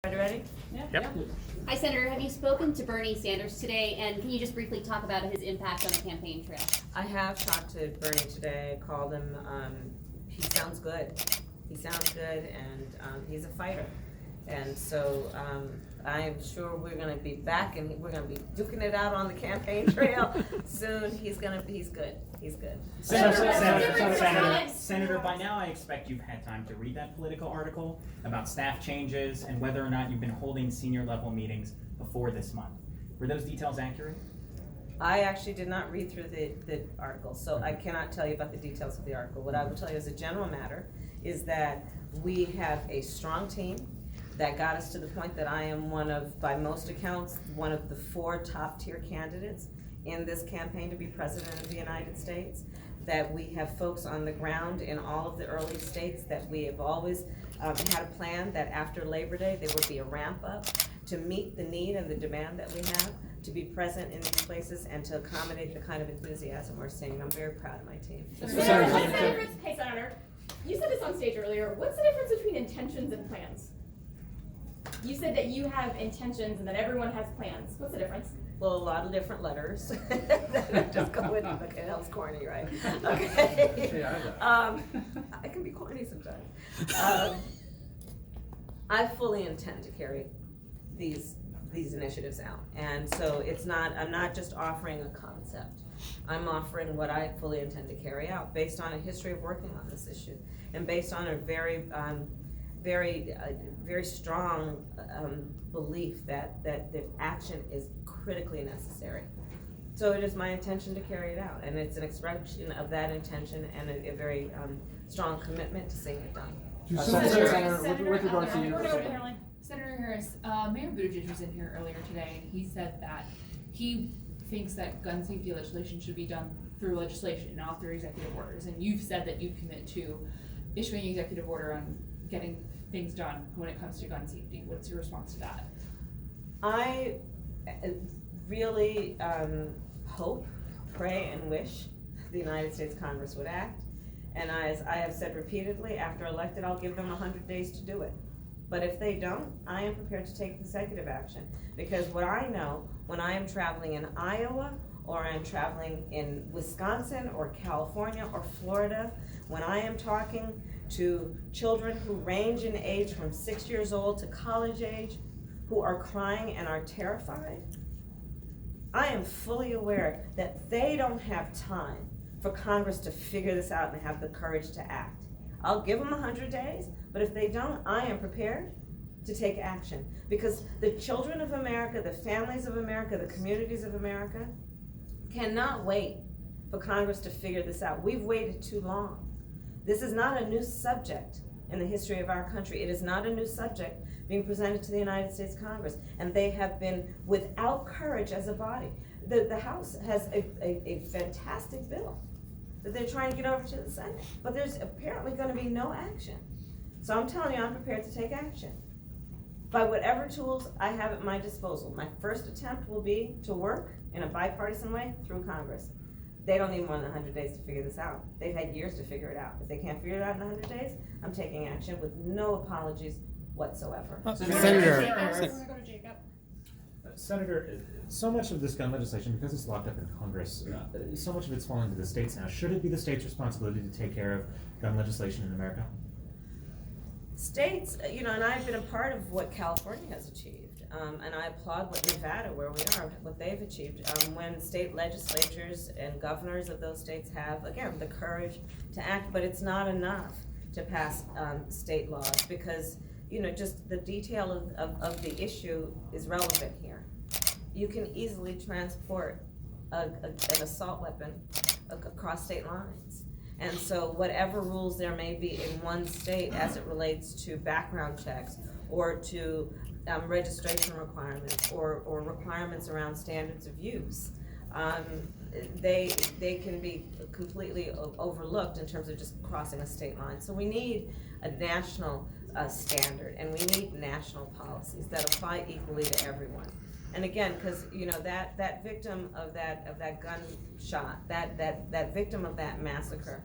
Ready? Yeah. Yep. Hi, Senator. Have you spoken to Bernie Sanders today? And can you just briefly talk about his impact on the campaign trail? I have talked to Bernie today, called him. He sounds good. He sounds good, and he's a fighter. And so I'm sure we're going to be back, and we're going to be duking it out on the campaign trail soon. He's good. He's good. Senator, by now I expect you've had time to read that Politico article about staff changes and whether or not you've been holding senior level meetings before this month. Were those details accurate? I actually did not read through the article, so I cannot tell you about the details of the article. What I will tell you as a general matter is that we have a strong team that got us to the point that I am one of, by most accounts, one of the 4 top tier candidates in this campaign to be president of the United States, that we have folks on the ground in all of the early states, that we have always had a plan that after Labor Day there would be a ramp up to meet the need and the demand that we have to be present in these places and to accommodate the kind of enthusiasm we're seeing. I'm very proud of my team. Hey, Senator, you said this on stage earlier. What's the difference between intentions and plans? You said that you have intentions and that everyone has plans. What's the difference? Well, a lot of different letters. Just go with it. Okay, that was corny, right? Okay. I can be corny sometimes. I fully intend to carry these initiatives out, and so it's not. I'm not just offering a concept. I'm offering what I fully intend to carry out, based on a history of working on this issue, and based on a very strong belief that action is critically necessary. So it is my intention to carry it out, and it's an expression of that intention and a very strong commitment to seeing it done. Senator Harris, Mayor Buttigieg was in here earlier today, and he said that he thinks that gun safety legislation should be done through legislation, not through executive orders. And you've said that you commit to issuing an executive order on getting things done when it comes to gun safety. What's your response to that? I really hope, pray, and wish the United States Congress would act. And as I have said repeatedly, after elected, I'll give them 100 days to do it. But if they don't, I am prepared to take executive action. Because what I know, when I am traveling in Iowa, or I'm traveling in Wisconsin, or California, or Florida, when I am talking to children who range in age from 6 years old to college age, who are crying and are terrified, I am fully aware that they don't have time for Congress to figure this out and have the courage to act. I'll give them 100 days, but if they don't, I am prepared to take action. Because the children of America, the families of America, the communities of America cannot wait for Congress to figure this out. We've waited too long. This is not a new subject in the history of our country. It is not a new subject being presented to the United States Congress, and they have been without courage as a body. The House has a fantastic bill that they're trying to get over to the Senate, but there's apparently going to be no action. So I'm telling you, I'm prepared to take action by whatever tools I have at my disposal. My first attempt will be to work in a bipartisan way through Congress. They don't need more than 100 days to figure this out. They've had years to figure it out. If they can't figure it out in 100 days, I'm taking action with no apologies whatsoever. Senator, so much of this gun legislation, because it's locked up in Congress, so much of it's falling to the states now. Should it be the state's responsibility to take care of gun legislation in America? States, and I've been a part of what California has achieved, and I applaud what Nevada, where we are, what they've achieved. When state legislatures and governors of those states have, again, the courage to act, but it's not enough to pass state laws, because just the detail of the issue is relevant here. You can easily transport an assault weapon across state lines. And so whatever rules there may be in one state as it relates to background checks or to registration requirements or requirements around standards of use, they can be completely overlooked in terms of just crossing a state line. So we need a national standard, and we need national policies that apply equally to everyone. And again, because that victim of that gunshot, that victim of that massacre,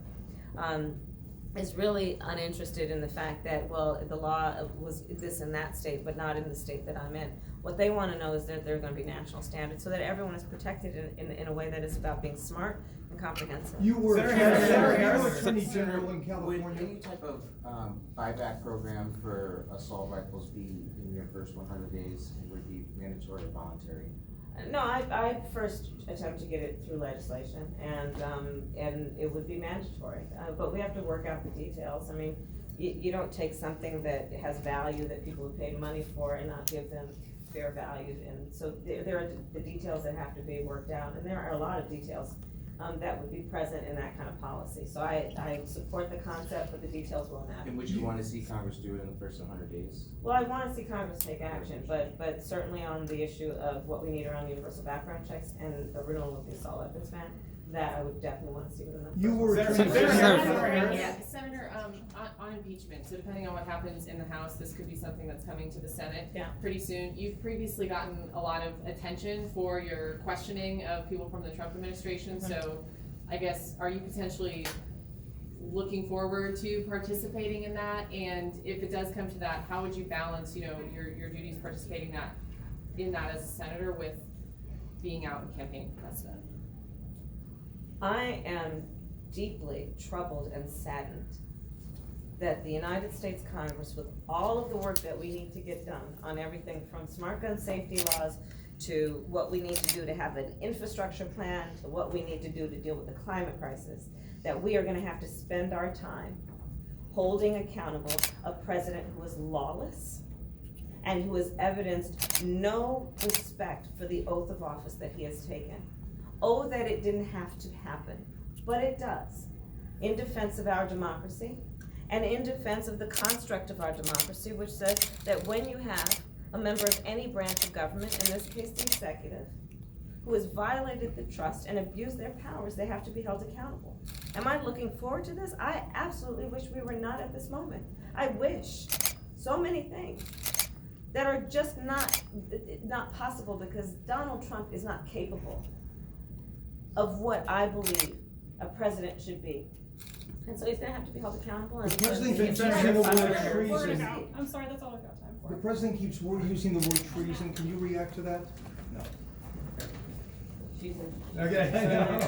is really uninterested in the fact that, well, the law was this in that state, but not in the state that I'm in. What they wanna know is that there are gonna be national standards, so that everyone is protected in a way that is about being smart and comprehensive. You were Senator Attorney General in Would California. any type of buyback program for assault rifles be in your first 100 days? Would it be mandatory or voluntary? No, I first attempt to get it through legislation, and it would be mandatory, but we have to work out the details. I mean, you don't take something that has value that people have paid money for and not give them fair value, and so there are the details that have to be worked out, and there are a lot of details that would be present in that kind of policy. So I support the concept, but the details will matter. And would you want to see Congress do it in the first 100 days? Well, I wanna see Congress take action, but certainly on the issue of what we need around universal background checks and the renewal of the assault weapons ban, that I would definitely wanna see within the. You were Senator Attorney Harris. General. Yeah, Senator, on impeachment, so depending on what happens in the House, this could be something that's coming to the Senate Yeah. pretty soon. You've previously gotten a lot of attention for your questioning of people from the Trump administration, so I guess, are you potentially looking forward to participating in that? And if it does come to that, how would you balance, your duties participating in that as a senator with being out and campaigning for president? I am deeply troubled and saddened that the United States Congress, with all of the work that we need to get done on everything from smart gun safety laws to what we need to do to have an infrastructure plan, to what we need to do to deal with the climate crisis, that we are gonna have to spend our time holding accountable a president who is lawless and who has evidenced no respect for the oath of office that he has taken. Oh, that it didn't have to happen, but it does, in defense of our democracy and in defense of the construct of our democracy, which says that when you have a member of any branch of government, in this case the executive, who has violated the trust and abused their powers, they have to be held accountable. Am I looking forward to this? I absolutely wish we were not at this moment. I wish so many things that are just not possible because Donald Trump is not capable of what I believe a president should be. And so he's gonna have to be held accountable. And The president keeps Senator using the word Harris. treason. I'm sorry, that's all I've got time The for. president keeps using the word treason. Can you react to that? She's in- Okay.